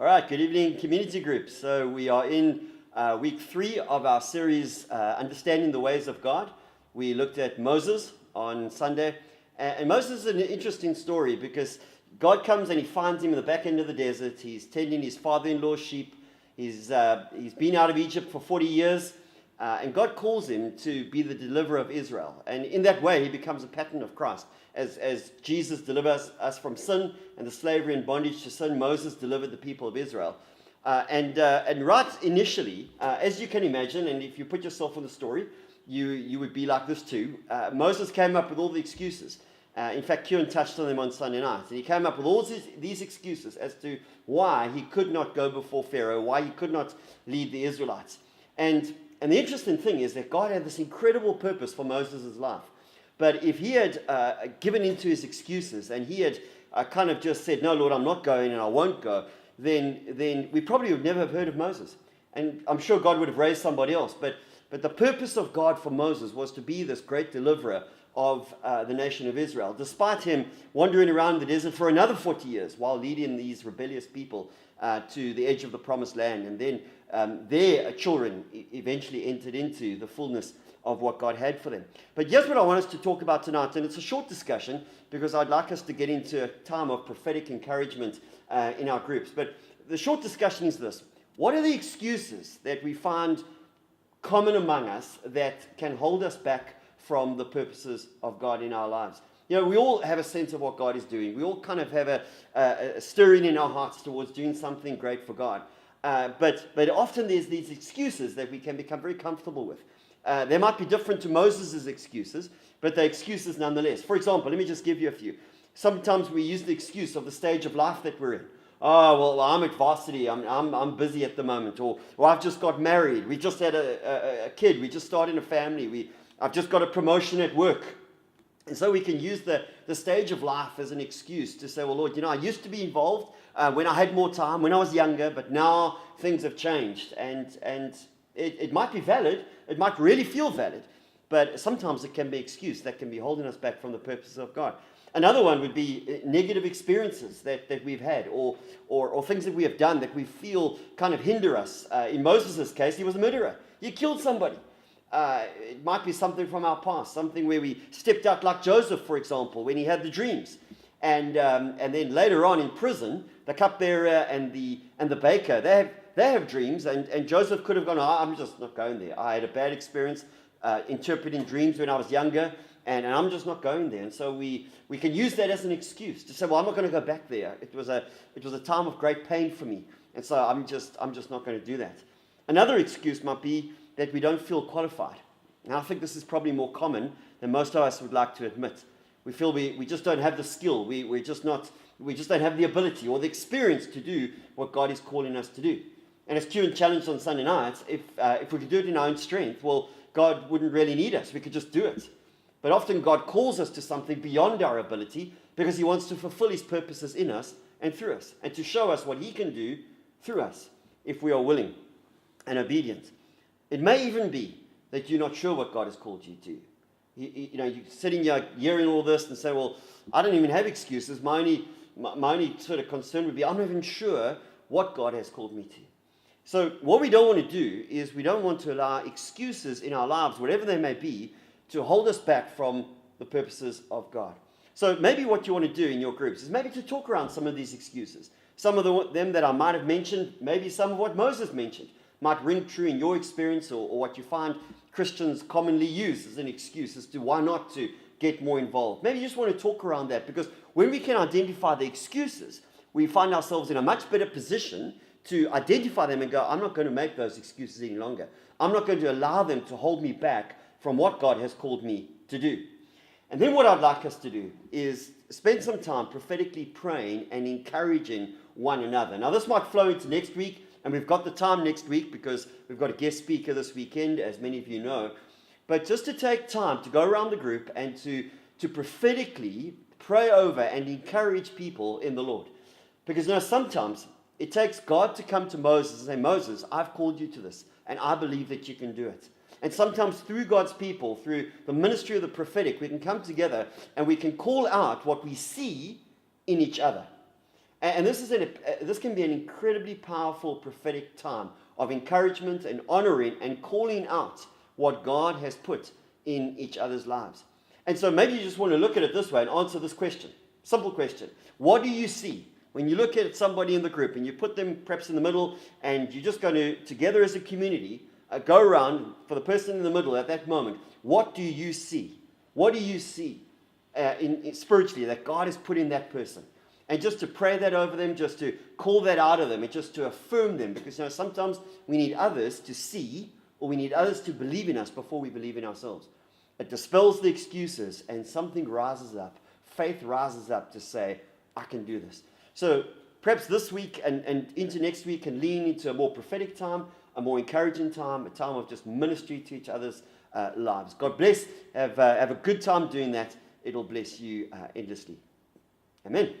All right, good evening, community groups. So we are in week 3 of our series, Understanding the Ways of God. We looked at Moses on Sunday, and Moses is an interesting story because God comes and he finds him in the back end of the desert. He's tending his father-in-law's sheep. He's been out of Egypt for 40 years, and God calls him to be the deliverer of Israel. And in that way, he becomes a pattern of Christ. As Jesus delivers us from sin and the slavery and bondage to sin, Moses delivered the people of Israel. And right initially, as you can imagine, and if you put yourself in the story, you would be like this too. Moses came up with all the excuses. In fact, Cuan touched on them on Sunday night. And he came up with all these excuses as to why he could not go before Pharaoh, why he could not lead the Israelites. And the interesting thing is that God had this incredible purpose for Moses' life. But if he had given into his excuses and he had kind of just said, no, Lord, I'm not going and I won't go, then we probably would never have heard of Moses. And I'm sure God would have raised somebody else. But the purpose of God for Moses was to be this great deliverer of the nation of Israel, despite him wandering around the desert for another 40 years while leading these rebellious people to the edge of the promised land. And then their children eventually entered into the fullness of what God had for them. But here's what I want us to talk about tonight, and it's a short discussion because I'd like us to get into a time of prophetic encouragement in our groups. But the short discussion is this: what are the excuses that we find common among us that can hold us back from the purposes of God in our lives? You know, we all have a sense of what God is doing. We all kind of have a stirring in our hearts towards doing something great for God. But often there's these excuses that we can become very comfortable with. They might be different to Moses' excuses, but they're excuses nonetheless. For example, let me just give you a few. Sometimes we use the excuse of the stage of life that we're in. Oh, well, I'm at varsity. I'm busy at the moment. Or I've just got married. We just had a kid. We just started a family. I've just got a promotion at work. And so we can use the stage of life as an excuse to say, well, Lord, I used to be involved when I had more time, when I was younger, but now things have changed. And it might be valid. It might really feel valid. But sometimes it can be an excuse that can be holding us back from the purposes of God. Another one would be negative experiences that we've had or things that we have done that we feel kind of hinder us. In Moses' case, he was a murderer. He killed somebody. It might be something from our past, something where we stepped out like Joseph, for example, when he had the dreams. And then later on in prison, the cupbearer and the baker, they have dreams, and Joseph could have gone, I'm just not going there. I had a bad experience interpreting dreams when I was younger, and I'm just not going there. And so we can use that as an excuse to say, well, I'm not going to go back there. It was a time of great pain for me, and so I'm just not going to do that. Another excuse might be that we don't feel qualified. And I think this is probably more common than most of us would like to admit. We feel we just don't have the skill. We just don't have the ability or the experience to do what God is calling us to do. And as Cuan challenged on Sunday nights, if we could do it in our own strength, well, God wouldn't really need us. We could just do it. But often God calls us to something beyond our ability because he wants to fulfill his purposes in us and through us, and to show us what he can do through us if we are willing and obedient. It may even be that you're not sure what God has called you to. You're sitting here hearing all this and say, well, I don't even have excuses. My only sort of concern would be I'm not even sure what God has called me to. So what we don't want to do is we don't want to allow excuses in our lives, whatever they may be, to hold us back from the purposes of God. So maybe what you want to do in your groups is maybe to talk around some of these excuses. Some of them that I might have mentioned, maybe some of what Moses mentioned, might ring true in your experience or what you find Christians commonly use as an excuse as to why not to get more involved. Maybe you just want to talk around that, because when we can identify the excuses, we find ourselves in a much better position to identify them and go, I'm not going to make those excuses any longer. I'm not going to allow them to hold me back from what God has called me to do. And then what I'd like us to do is spend some time prophetically praying and encouraging one another. Now, this might flow into next week, and we've got the time next week because we've got a guest speaker this weekend, as many of you know. But just to take time to go around the group and to prophetically pray over and encourage people in the Lord. Because sometimes it takes God to come to Moses and say, Moses, I've called you to this, and I believe that you can do it. And sometimes through God's people, through the ministry of the prophetic, we can come together and we can call out what we see in each other. And this can be an incredibly powerful prophetic time of encouragement and honoring and calling out what God has put in each other's lives. And so maybe you just want to look at it this way and answer this question. Simple question. What do you see when you look at somebody in the group and you put them perhaps in the middle and you're just going to, together as a community, go around for the person in the middle at that moment? What do you see? What do you see spiritually that God has put in that person? And just to pray that over them, just to call that out of them, and just to affirm them. Because sometimes we need others to see, or we need others to believe in us before we believe in ourselves. It dispels the excuses, and something rises up. Faith rises up to say, I can do this. So perhaps this week and into next week can lean into a more prophetic time, a more encouraging time, a time of just ministry to each other's lives. God bless. Have a good time doing that. It'll bless you endlessly. Amen.